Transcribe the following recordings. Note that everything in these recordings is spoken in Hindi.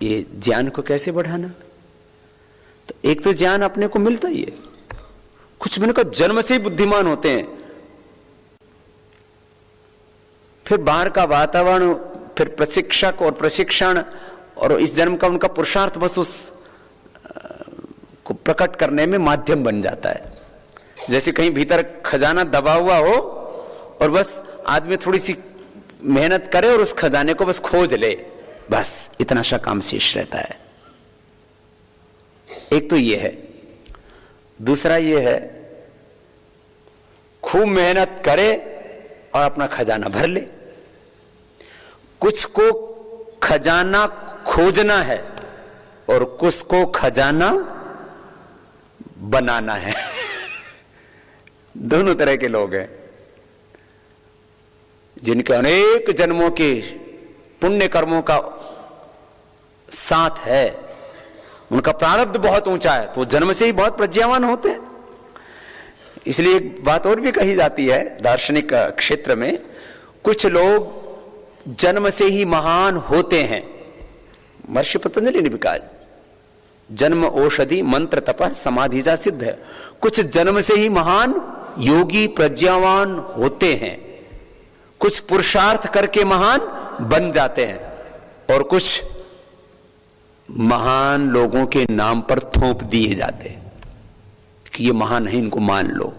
ये ज्ञान को कैसे बढ़ाना? तो एक तो ज्ञान अपने को मिलता ही है, कुछ मैंने कहा जन्म से ही बुद्धिमान होते हैं, फिर बाहर का वातावरण, फिर प्रशिक्षक और प्रशिक्षण और इस जन्म का उनका पुरुषार्थ बस उस को प्रकट करने में माध्यम बन जाता है। जैसे कहीं भीतर खजाना दबा हुआ हो और बस आदमी थोड़ी सी मेहनत करे और उस खजाने को बस खोज ले, बस इतना सा काम शेष रहता है। एक तो ये है। दूसरा ये है, खूब मेहनत करे और अपना खजाना भर ले। कुछ को खजाना खोजना है और कुछ को खजाना बनाना है। दोनों तरह के लोग हैं, जिनके अनेक जन्मों के पुण्य कर्मों का साथ है, उनका प्रारब्ध बहुत ऊंचा है, तो जन्म से ही बहुत प्रज्ञावान होते हैं। इसलिए एक बात और भी कही जाती है दार्शनिक क्षेत्र में, कुछ लोग जन्म से ही महान होते हैं। महर्षि पतंजलि ने भी कहा, जन्म औषधि मंत्र तप समाधि जा सिद्ध है। कुछ जन्म से ही महान योगी प्रज्ञावान होते हैं, कुछ पुरुषार्थ करके महान बन जाते हैं, और कुछ महान लोगों के नाम पर थोप दिए जाते हैं कि ये महान है, इनको मान लो।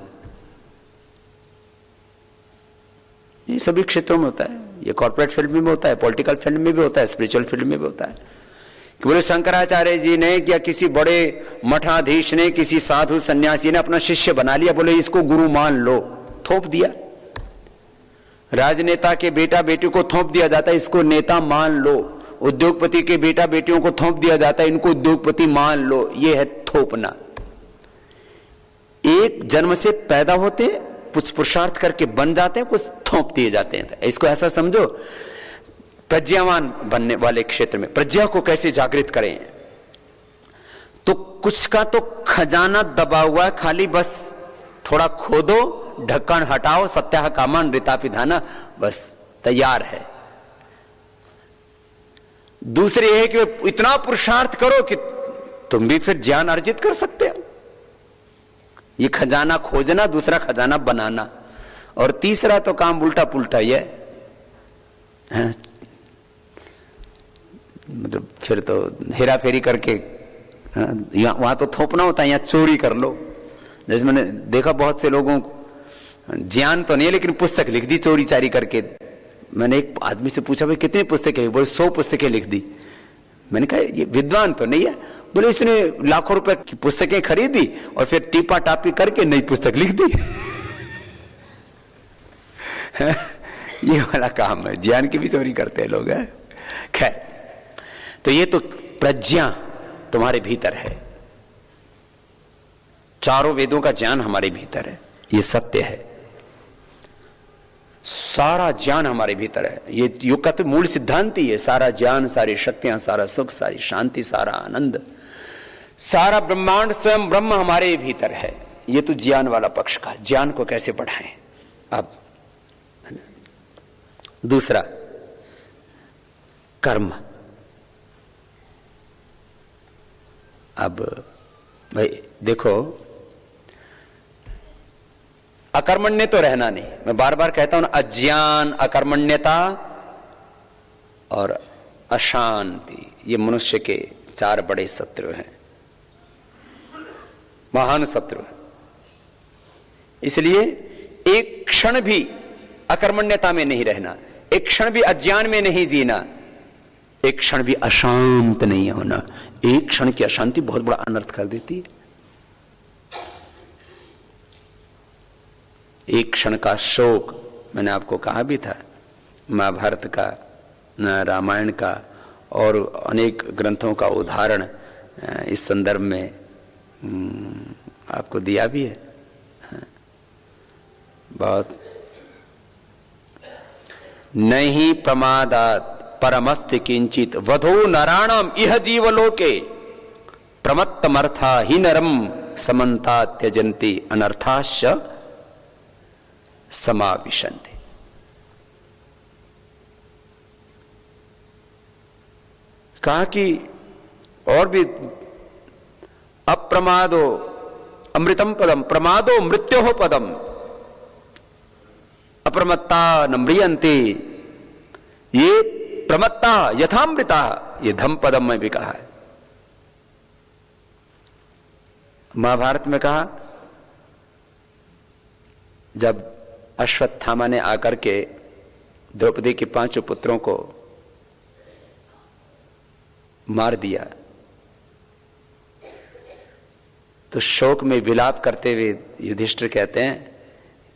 ये सभी क्षेत्रों में होता है, ये कॉर्पोरेट फील्ड में भी होता है, पॉलिटिकल फील्ड में भी होता है, स्पिरिचुअल फील्ड में भी होता है। कि बोले शंकराचार्य जी ने या किसी बड़े मठाधीश ने, किसी साधु सन्यासी ने अपना शिष्य बना लिया, बोले इसको गुरु मान लो, थोप दिया। राजनेता के बेटा बेटी को थोप दिया जाता है, इसको नेता मान लो। उद्योगपति के बेटा बेटियों को थोप दिया जाता है, इनको उद्योगपति मान लो। यह है थोपना। एक जन्म से पैदा होते, कुछ पुरुषार्थ करके बन जाते हैं, कुछ थोप दिए जाते हैं। इसको ऐसा समझो, प्रज्ञावान बनने वाले क्षेत्र में प्रज्ञा को कैसे जागृत करें। तो कुछ का तो खजाना दबा हुआ है, खाली बस थोड़ा खोदो, ढक्कन हटाओ, सत्याह कामान ऋतापिधाना, बस तैयार है। दूसरी है कि इतना पुरुषार्थ करो कि तुम भी फिर ज्ञान अर्जित कर सकते हो। ये खजाना खोजना, दूसरा खजाना बनाना, और तीसरा तो काम उल्टा पुल्टा ही है। मतलब फिर तो हेरा फेरी करके, वहां तो थोपना होता है, यहां चोरी कर लो। जैसे मैंने देखा बहुत से लोगों को ज्ञान तो नहीं है, लेकिन पुस्तक लिख दी चोरी चारी करके। मैंने एक आदमी से पूछा, भाई कितनी पुस्तकें? बोले 100 पुस्तकें लिख दी। मैंने कहा ये विद्वान तो नहीं है। बोले इसने लाखों रुपए की पुस्तकें खरीदी और फिर टीपा टापी करके नई पुस्तक लिख दी। ये वाला काम है, ज्ञान की भी चोरी करते हैं लोग। खैर, तो ये तो प्रज्ञा तुम्हारे भीतर है, चारों वेदों का ज्ञान हमारे भीतर है, ये सत्य है। सारा ज्ञान हमारे भीतर है। ये योग का तो मूल सिद्धांत ही है, सारा ज्ञान, सारी शक्तियां, सारा सुख, सारी शांति, सारा आनंद, सारा ब्रह्मांड स्वयं ब्रह्म हमारे भीतर है। ये तो ज्ञान वाला पक्ष का। ज्ञान को कैसे बढ़ाएं? अब दूसरा कर्म। अब भाई देखो, अकर्मण्य तो रहना नहीं। मैं बार बार कहता हूं ना, अज्ञान, अकर्मण्यता और अशांति, ये मनुष्य के 4 बड़े शत्रु हैं, महान शत्रु हैं। इसलिए एक क्षण भी अकर्मण्यता में नहीं रहना, एक क्षण भी अज्ञान में नहीं जीना, एक क्षण भी अशांत नहीं होना। एक क्षण की अशांति बहुत बड़ा अनर्थ कर देती है। एक क्षण का शोक, मैंने आपको कहा भी था, महाभारत का, रामायण का और अनेक ग्रंथों का उदाहरण इस संदर्भ में आपको दिया भी है। बहुत नहीं प्रमादात परमस्ति किंचित वधो नराणाम इह जीवलोके प्रमत्तमर्था ही नरम समन्ता त्यजन्ति अनर्थाश्च समाविशन्ति। कहा कि और भी अप्रमादो अमृतम पदम, प्रमादो मृत्योः पदम, अप्रमत्ता न म्रियन्ते, ये प्रमत्ता यथामृता, ये धम पदम में भी कहा है। महाभारत में कहा, जब अश्वत्थामा ने आकर के द्रौपदी के 5 पुत्रों को मार दिया, तो शोक में विलाप करते हुए युधिष्ठिर कहते हैं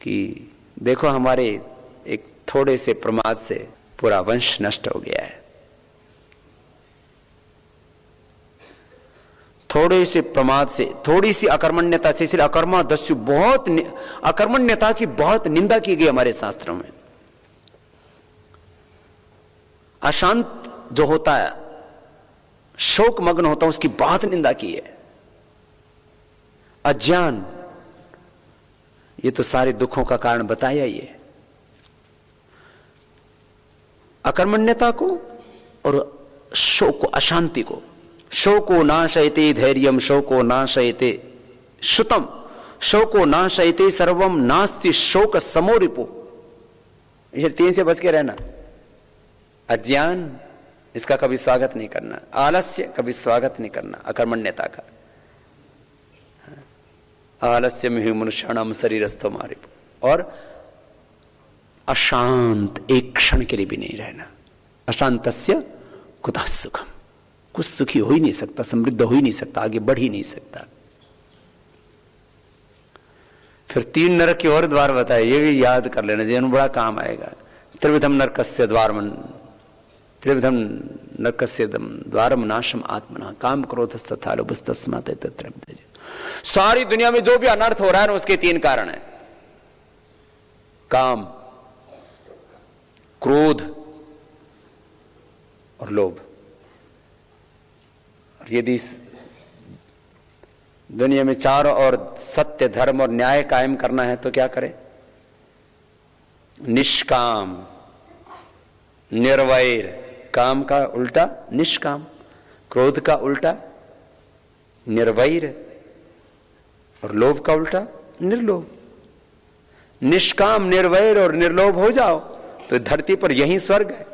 कि देखो, हमारे एक थोड़े से प्रमाद से पूरा वंश नष्ट हो गया है। थोड़े से प्रमाद से, थोड़ी सी अकर्मण्यता से, इसलिए अकर्मा दस्यु, बहुत अकर्मण्यता की बहुत निंदा की गई हमारे शास्त्रों में। अशांत जो होता है, शोक मग्न होता है, उसकी बहुत निंदा की है। अज्ञान, ये तो सारे दुखों का कारण बताया ही है। अकर्मण्यता को और शोक को, अशांति को, शोको नाशयते धैर्यम, शोको नाशयते श्रुतम, शोको नाशयते सर्वम, नास्ति शोक समो रिपु। इसे 3 से बच के रहना। अज्ञान, इसका कभी स्वागत नहीं करना। आलस्य, कभी स्वागत नहीं करना अकर्मण्यता का। आलस्य में मनुष्याणाम शरीरस्थो मारिपु। और अशांत, एक क्षण के लिए भी नहीं रहना। अशांतस्य कुतः सुखम, कुछ सुखी हो ही नहीं सकता, समृद्ध हो ही नहीं सकता, आगे बढ़ ही नहीं सकता। फिर 3 नरक के और द्वार बताए, ये भी याद कर लेना, जीवन बड़ा काम आएगा। त्रिविधम नरकस्य द्वारम, त्रिविधम नरकस्य द्वारम नाशम आत्मना, काम क्रोधस्तथा लोभस्तस्मात् तत्रयं त्यज। सारी दुनिया में जो भी अनर्थ हो रहा है, उसके 3 कारण है, काम, क्रोध और लोभ। और यदि इस दुनिया में चारों ओर सत्य, धर्म और न्याय कायम करना है तो क्या करें? निष्काम, निर्वैर, काम का उल्टा निष्काम, क्रोध का उल्टा निर्वैर और लोभ का उल्टा निर्लोभ। निष्काम, निर्वैर और निर्लोभ हो जाओ तो धरती पर यही स्वर्ग है,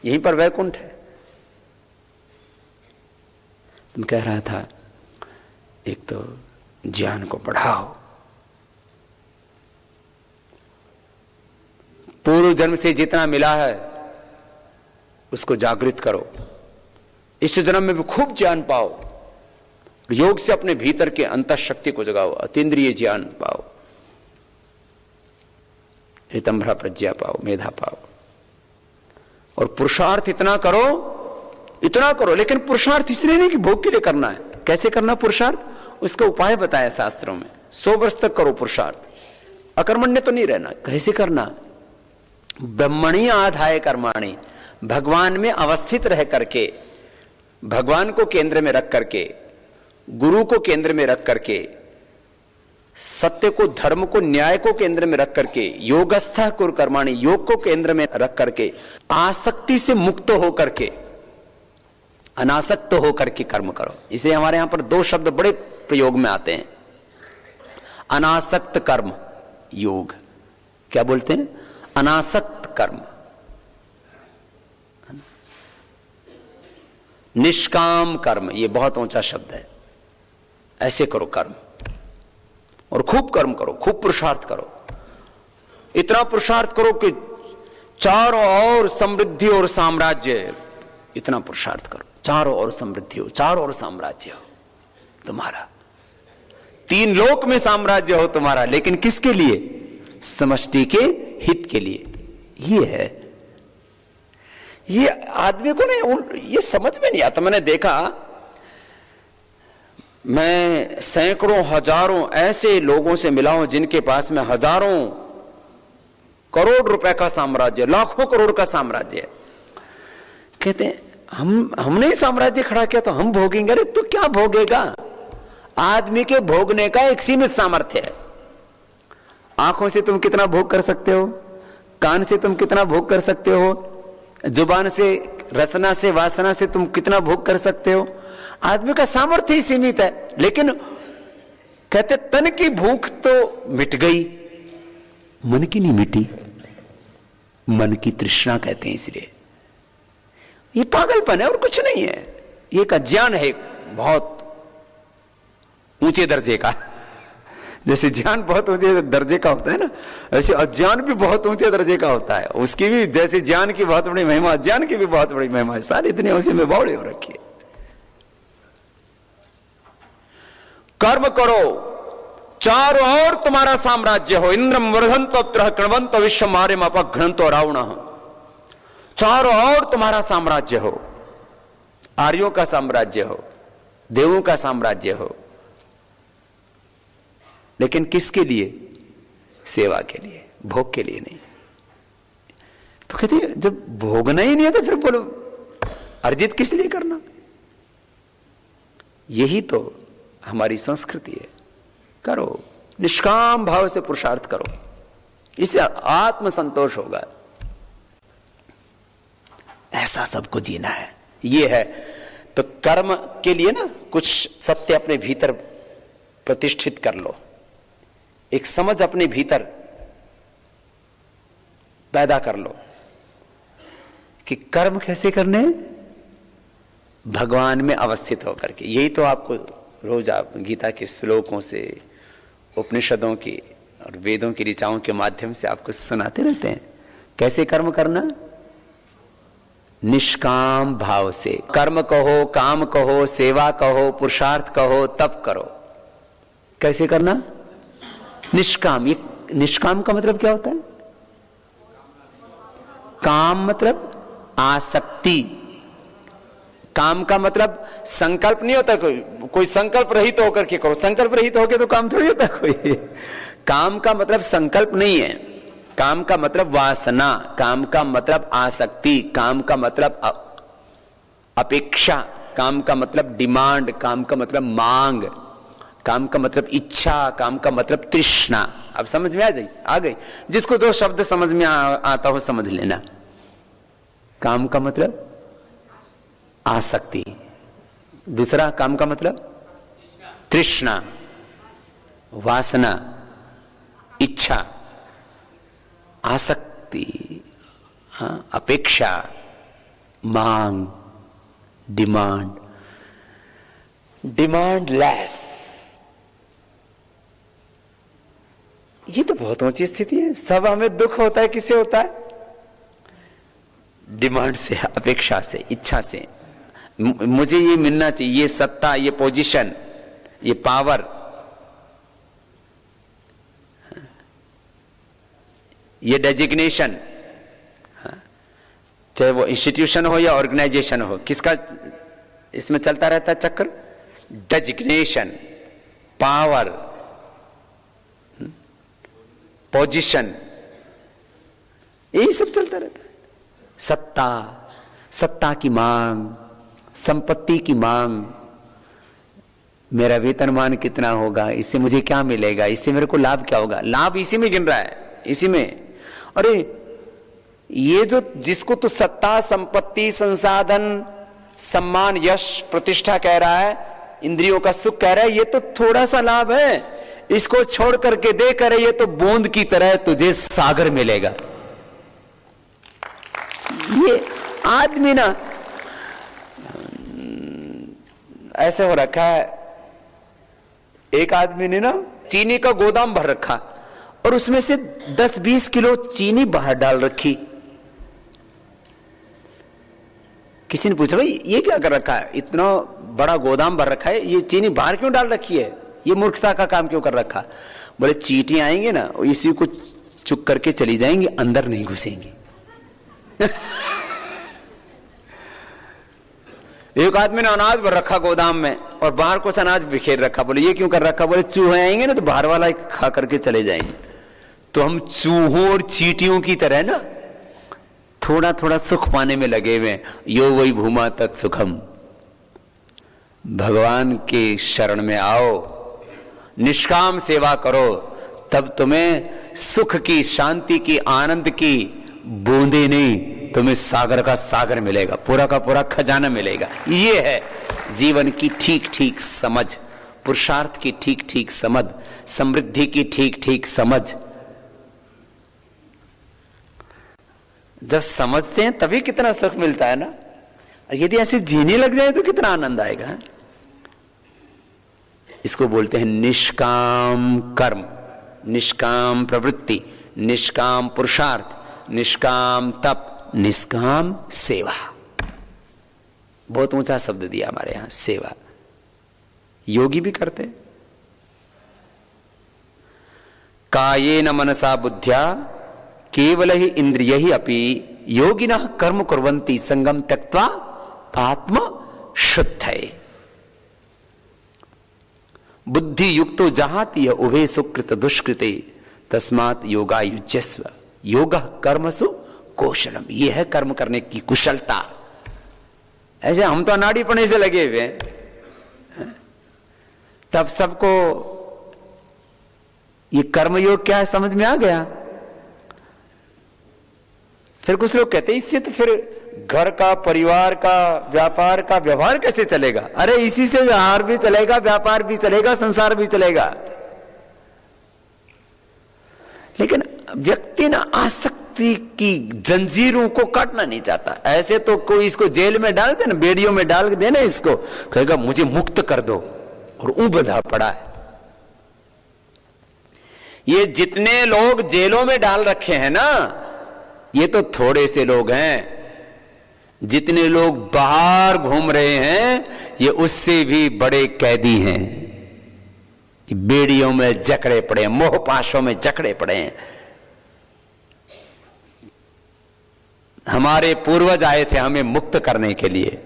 यहीं पर वैकुंठ है। तुम कह रहा था, एक तो ज्ञान को बढ़ाओ, पूर्व जन्म से जितना मिला है उसको जागृत करो, इस जन्म में भी खूब ज्ञान पाओ, योग से अपने भीतर के अंतः शक्ति को जगाओ, अतीन्द्रिय ज्ञान पाओ, हितंभ्रा प्रज्ञा पाओ, मेधा पाओ। और पुरुषार्थ इतना करो, लेकिन पुरुषार्थ इसलिए नहीं कि भोग के लिए करना है। कैसे करना पुरुषार्थ, उसका उपाय बताया शास्त्रों में। 100 वर्ष तक करो पुरुषार्थ, अकर्मण्य तो नहीं रहना। कैसे करना? ब्रह्मणी आधाय कर्माणि, भगवान में अवस्थित रह करके, भगवान को केंद्र में रख करके, गुरु को केंद्र में रख करके, सत्य को, धर्म को, न्याय को केंद्र में रख करके, योगस्था कुरु कर्माणि, योग को केंद्र में रख करके, आसक्ति से मुक्त होकर के, अनासक्त होकर के कर्म करो। इसलिए हमारे यहां पर 2 शब्द बड़े प्रयोग में आते हैं, अनासक्त कर्म योग। क्या बोलते हैं? अनासक्त कर्म, निष्काम कर्म। ये बहुत ऊंचा शब्द है। ऐसे करो कर्म, और खूब कर्म करो, खूब पुरुषार्थ करो। इतना पुरुषार्थ करो कि चारों ओर समृद्धि और साम्राज्य, इतना पुरुषार्थ करो, चारों ओर समृद्धि हो, चारों ओर साम्राज्य हो तुम्हारा, 3 लोक में साम्राज्य हो तुम्हारा। लेकिन किसके लिए? समष्टि के हित के लिए। ये है, ये आदमी को नहीं, ये समझ में नहीं आता। मैंने देखा, मैं सैकड़ों हजारों ऐसे लोगों से मिला हूं जिनके पास में हजारों करोड़ रुपए का साम्राज्य, लाखों करोड़ का साम्राज्य। कहते हैं हमने साम्राज्य खड़ा किया तो हम भोगेंगे। अरे तू क्या भोगेगा? आदमी के भोगने का एक सीमित सामर्थ्य है। आंखों से तुम कितना भोग कर सकते हो, कान से तुम कितना भोग कर सकते हो, जुबान से, रसना से, वासना से तुम कितना भोग कर सकते हो, आदमी का सामर्थ्य ही सीमित है, लेकिन कहते तन की भूख तो मिट गई, मन की नहीं मिटी। मन की तृष्णा कहते हैं इसलिए। ये पागलपन है और कुछ नहीं है, ये एक अज्ञान है बहुत ऊंचे दर्जे का। जैसे ज्ञान बहुत ऊंचे दर्जे का होता है ना, ऐसे अज्ञान भी बहुत ऊंचे दर्जे का होता है। उसकी भी जैसे ज्ञान की बहुत बड़ी महिमा, अज्ञान की भी बहुत बड़ी महिमा है। सारी दुनिया उसी में बावड़े हो रखी है। कर्म करो, चारों ओर तुम्हारा साम्राज्य हो। इंद्रम वर्धन्तो त्रह कृण्वन्तो विश्वम आर्यम अपघ्नन्तो रावणः। चारों ओर तुम्हारा साम्राज्य हो, आर्यों का साम्राज्य हो, देवों का साम्राज्य हो, लेकिन किसके लिए? सेवा के लिए, भोग के लिए नहीं। तो कहते हैं जब भोगना ही नहीं है तो फिर बोलो अर्जित किस लिए करना? यही तो हमारी संस्कृति है। करो, निष्काम भाव से पुरुषार्थ करो, इससे आत्म संतोष होगा। ऐसा सबको जीना है, ये है। तो कर्म के लिए ना कुछ सत्य अपने भीतर प्रतिष्ठित कर लो, एक समझ अपने भीतर पैदा कर लो कि कर्म कैसे करने, भगवान में अवस्थित होकर के। यही तो आपको रोज आप गीता के श्लोकों से, उपनिषदों की और वेदों की ऋचाओं के माध्यम से आपको सुनाते रहते हैं। कैसे कर्म करना? निष्काम भाव से। कर्म कहो, काम कहो, सेवा कहो, पुरुषार्थ कहो, तप करो। कैसे करना? निष्काम। ये निष्काम का मतलब क्या होता है? काम मतलब आसक्ति। काम का मतलब संकल्प नहीं होता, कोई संकल्प रहित होकर के करो। संकल्प रहित होकर तो काम थोड़ी होता है कोई। काम का मतलब संकल्प नहीं है, काम का मतलब वासना, काम का मतलब आसक्ति, काम का मतलब अपेक्षा, काम का मतलब डिमांड, काम का मतलब मांग, काम का मतलब इच्छा, काम का मतलब तृष्णा। अब समझ में आ गई? जिसको जो शब्द समझ में आता हो समझ लेना। काम का मतलब आसक्ति, दूसरा काम का मतलब तृष्णा, वासना, इच्छा, आसक्ति, अपेक्षा, मांग, डिमांड, डिमांडलेस। ये तो बहुत ऊंची स्थिति है। सब हमें दुख होता है, किससे होता है? डिमांड से, अपेक्षा से, इच्छा से। मुझे ये मिलना चाहिए, ये सत्ता, ये पोजीशन, ये पावर, ये डेजिग्नेशन, चाहे वो इंस्टीट्यूशन हो या ऑर्गेनाइजेशन हो, किसका इसमें चलता रहता है चक्र? डेजिग्नेशन, पावर, पोजीशन, यही सब चलता रहता है। सत्ता, सत्ता की मांग, संपत्ति की मांग, मेरा वेतनमान कितना होगा, इससे मुझे क्या मिलेगा, इससे मेरे को लाभ क्या होगा। लाभ इसी में गिन रहा है, इसी में। अरे ये जो जिसको तो सत्ता, संपत्ति, संसाधन, सम्मान, यश, प्रतिष्ठा कह रहा है, इंद्रियों का सुख कह रहा है, ये तो थोड़ा सा लाभ है। इसको छोड़ करके दे करे, ये तो बूंद की तरह तुझे सागर मिलेगा। ये आदमी ना ऐसे हो रखा है। एक आदमी ने ना चीनी का गोदाम भर रखा और उसमें से 10-20 किलो चीनी बाहर डाल रखी। किसी ने पूछा, भाई ये क्या कर रखा है, इतना बड़ा गोदाम भर रखा है, ये चीनी बाहर क्यों डाल रखी है, ये मूर्खता का काम क्यों कर रखा? बोले चींटी आएंगे ना, इसी को चुक करके चली जाएंगी, अंदर नहीं घुसेंगी। एक आदमी ने अनाज भर रखा गोदाम में और बाहर कुछ अनाज बिखेर रखा। बोले ये क्यों कर रखा? बोले चूहे आएंगे ना तो बाहर वाला खा करके चले जाएंगे। तो हम चूहों और चींटियों की तरह ना थोड़ा थोड़ा सुख पाने में लगे हुए। यो वही भूमा तत्सुखम। भगवान के शरण में आओ, निष्काम सेवा करो, तब तुम्हें सुख की, शांति की, आनंद की बूंदे नहीं, तुम्हें सागर का सागर मिलेगा, पूरा का पूरा खजाना मिलेगा। ये है जीवन की ठीक ठीक समझ, पुरुषार्थ की ठीक ठीक समझ, समृद्धि की ठीक ठीक समझ। जब समझते हैं तभी कितना सुख मिलता है ना, और यदि ऐसे जीने लग जाए तो कितना आनंद आएगा। इसको बोलते हैं निष्काम कर्म, निष्काम प्रवृत्ति, निष्काम पुरुषार्थ, निष्काम तप, निष्काम सेवा। बहुत ऊंचा शब्द दिया हमारे यहां, सेवा। योगी भी करते हैं। कायेन मनसा बुद्ध्या केवल ही इंद्रिय ही अपि योगिनः कर्म कुर्वन्ति संगम त्यक्त्वा आत्म शुद्धये। बुद्धि युक्तो जहाति उभे सुकृत दुष्कृते तस्मात् योगा युज्यस्व। योगः कर्मसु कौशलम। यह है कर्म करने की कुशलता। ऐसे हम तो अनाड़ीपने से लगे हुए हैं, तब सबको ये कर्मयोग क्या है समझ में आ गया। फिर कुछ लोग कहते हैं इससे तो फिर घर का, परिवार का, व्यापार का व्यवहार कैसे चलेगा। अरे इसी से व्यवहार भी चलेगा, व्यापार भी चलेगा, संसार भी चलेगा। लेकिन व्यक्ति ना आसक्ति की जंजीरों को काटना नहीं चाहता। ऐसे तो कोई इसको जेल में डाल देना, बेड़ियों में डाल देना, इसको कहेगा मुझे मुक्त कर दो, और ऊ बंधा पड़ा है। ये जितने लोग जेलों में डाल रखे हैं ना, ये तो थोड़े से लोग हैं। जितने लोग बाहर घूम रहे हैं ये उससे भी बड़े कैदी हैं। बेड़ियों में जकड़े पड़े हैं, मोह पाशों में जकड़े पड़े हैं। हमारे पूर्वज आए थे हमें मुक्त करने के लिए।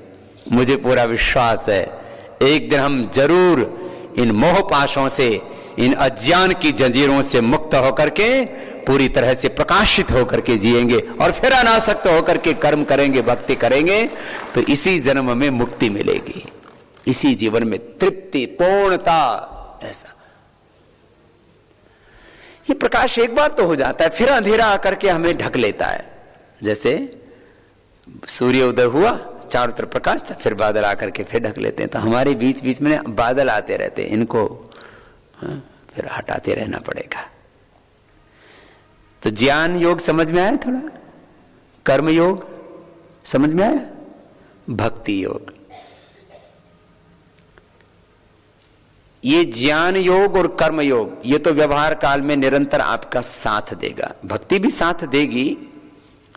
मुझे पूरा विश्वास है एक दिन हम जरूर इन मोह पाशों से, इन अज्ञान की जंजीरों से मुक्त होकर के पूरी तरह से प्रकाशित होकर के जिएंगे, और फिर अनासक्त होकर के कर्म करेंगे, भक्ति करेंगे, तो इसी जन्म में मुक्ति मिलेगी, इसी जीवन में तृप्ति, पूर्णता। ऐसा ये प्रकाश एक बार तो हो जाता है, फिर अंधेरा आकर के हमें ढक लेता है। जैसे सूर्य उदय हुआ, चारों तरफ प्रकाश था, फिर बादल आकर के फिर ढक लेते हैं। तो हमारे बीच बीच में बादल आते रहते हैं, इनको फिर हटाते रहना पड़ेगा। तो ज्ञान योग समझ में आया, थोड़ा कर्म योग समझ में आया, भक्ति योग। ये ज्ञान योग और कर्म योग ये तो व्यवहार काल में निरंतर आपका साथ देगा। भक्ति भी साथ देगी,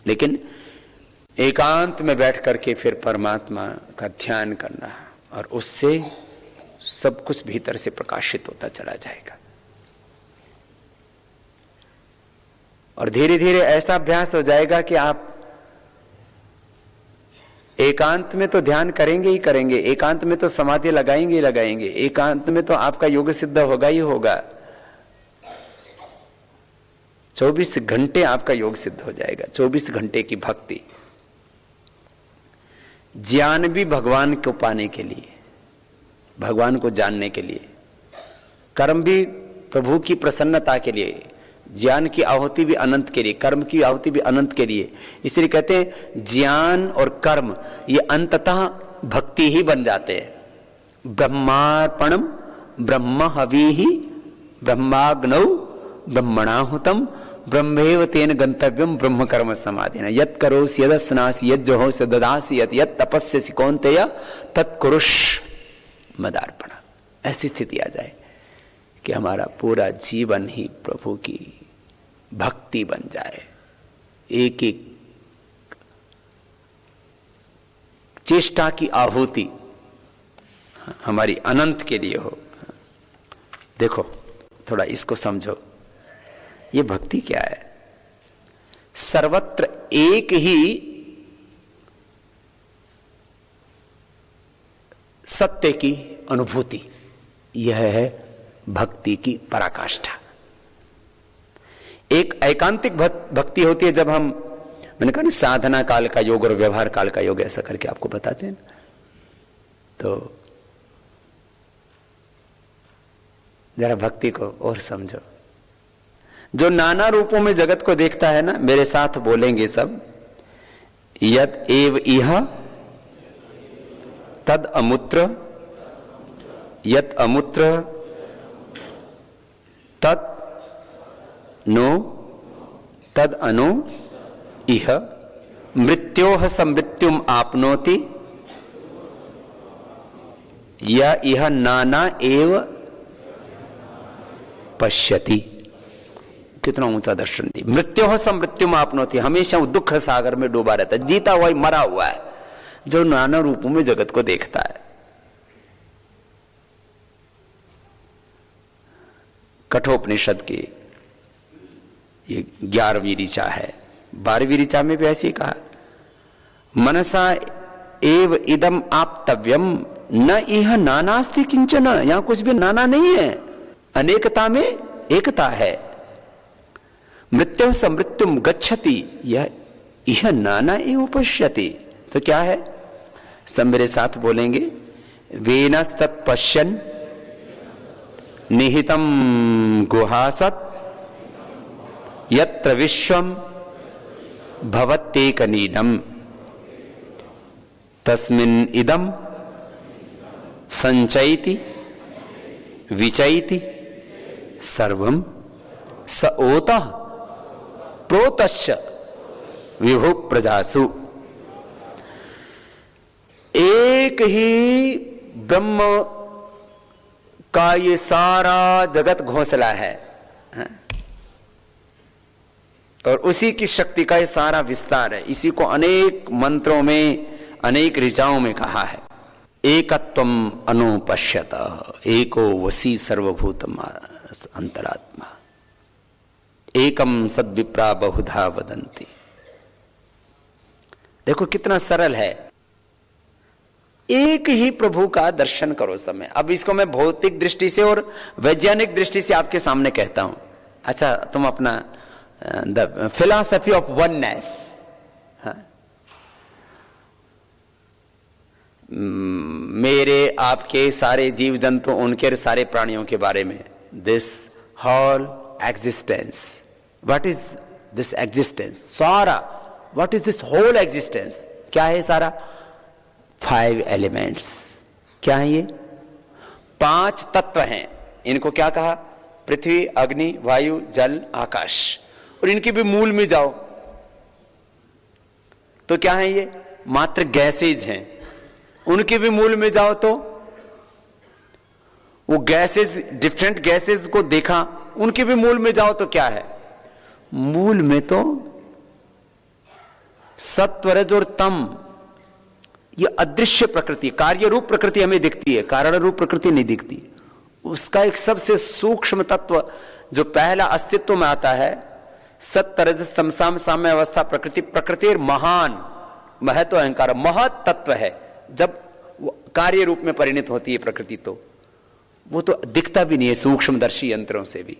लेकिन एकांत में बैठ करके फिर परमात्मा का ध्यान करना, और उससे सब कुछ भीतर से प्रकाशित होता चला जाएगा। और धीरे धीरे ऐसा अभ्यास हो जाएगा कि आप एकांत में तो ध्यान करेंगे ही करेंगे, एकांत में तो समाधि लगाएंगे ही लगाएंगे, एकांत में तो आपका योग सिद्ध होगा ही होगा। 24 घंटे आपका योग सिद्ध हो जाएगा, 24 घंटे की भक्ति। ज्ञान भी भगवान को पाने के लिए, भगवान को जानने के लिए, कर्म भी प्रभु की प्रसन्नता के लिए, ज्ञान की आहुति भी अनंत के लिए, कर्म की आहुति भी अनंत के लिए। इसलिए कहते हैं ज्ञान और कर्म ये अंततः भक्ति ही बन जाते हैं। ब्रह्मार्पणम ब्रह्म हविहि ब्रह्माग्नौ ब्रह्मणाहुतम ब्रह्मेव तेन गंतव्यम ब्रह्म कर्म समाधिना यत् करोसि यदस्नासि यज्जहोसि ददासि यत् तपस्यसि कौन्तेय तत्कुरुष मदार्पण। ऐसी स्थिति आ जाए कि हमारा पूरा जीवन ही प्रभु की भक्ति बन जाए, एक एक चेष्टा की आहुति हमारी अनंत के लिए हो। देखो थोड़ा इसको समझो, ये भक्ति क्या है। सर्वत्र एक ही सत्य की अनुभूति, यह है भक्ति की पराकाष्ठा। एक एकांतिक भक्ति होती है जब हम, मैंने कहा ना साधना काल का योग और व्यवहार काल का योग ऐसा करके आपको बताते हैं ना, तो जरा भक्ति को और समझो। जो नाना रूपों में जगत को देखता है ना, मेरे साथ बोलेंगे सब, यद एव इह तद अमूत्र यत अमूत्र तद नो तद अनु इह मृत्योः समृत्युम आपनोति या इह नाना एव पश्यति। कितना ऊंचा दर्शन दी। मृत्योः समृत्युम आपनोति, हमेशा वो दुख सागर में डूबा रहता है, जीता हुआ ही मरा हुआ है, जो नाना रूपों में जगत को देखता है। कठोपनिषद की ये 11वीं ऋचा है, 12वीं ऋचा में भी ऐसे ही कहा, मनसा एव इदम आप्तव्यम न इह नानास्ति किंचन। यहां कुछ भी नाना नहीं है, अनेकता में एकता है। मृत्यु समृत्युम गच्छति यह इह नाना एव पश्यति। तो क्या है, सब मेरे साथ बोलेंगे, वेनस्तत् पश्यन् निहितम गुहासत यत्र विश्वम भवत्येकनीडम तस्मिन् इदम संचयति विचयति सर्वम स ओतः प्रोतश्च विभु प्रजासु। एक ही ब्रह्म का ये सारा जगत घोंसला है, और उसी की शक्ति का ये सारा विस्तार है। इसी को अनेक मंत्रों में, अनेक ऋचाओं में कहा है। एकत्वम अनुपश्यत एको वसी सर्वभूतम अंतरात्मा एकम सद्विप्रा बहुधा वदन्ति। देखो कितना सरल है, एक ही प्रभु का दर्शन करो समय। अब इसको मैं भौतिक दृष्टि से और वैज्ञानिक दृष्टि से आपके सामने कहता हूं। अच्छा, तुम अपना द फिलॉसफी ऑफ वननेस, मेरे आपके सारे जीव जंतु, उनके सारे प्राणियों के बारे में, this whole existence, what is this existence, सारा, what is this whole existence, क्या है सारा? 5 एलिमेंट्स। क्या है ये? 5 तत्व हैं। इनको क्या कहा? पृथ्वी, अग्नि, वायु, जल, आकाश। और इनके भी मूल में जाओ तो क्या है ये? मात्र गैसेज हैं। उनके भी मूल में जाओ तो वो गैसेज, डिफरेंट गैसेज को देखा, उनके भी मूल में जाओ तो क्या है? मूल में तो सत्व, रज और तम, ये अदृश्य प्रकृति, कार्य रूप प्रकृति हमें दिखती है, कारण रूप प्रकृति नहीं दिखती। उसका एक सबसे सूक्ष्म तत्व जो पहला अस्तित्व में आता है, सत्य रजस तमसाम साम्य अवस्था प्रकृति, प्रकृति महान महत्व अहंकार, महत तत्व है। जब कार्य रूप में परिणत होती है प्रकृति तो वो तो दिखता भी नहीं है सूक्ष्मदर्शी यंत्रों से भी।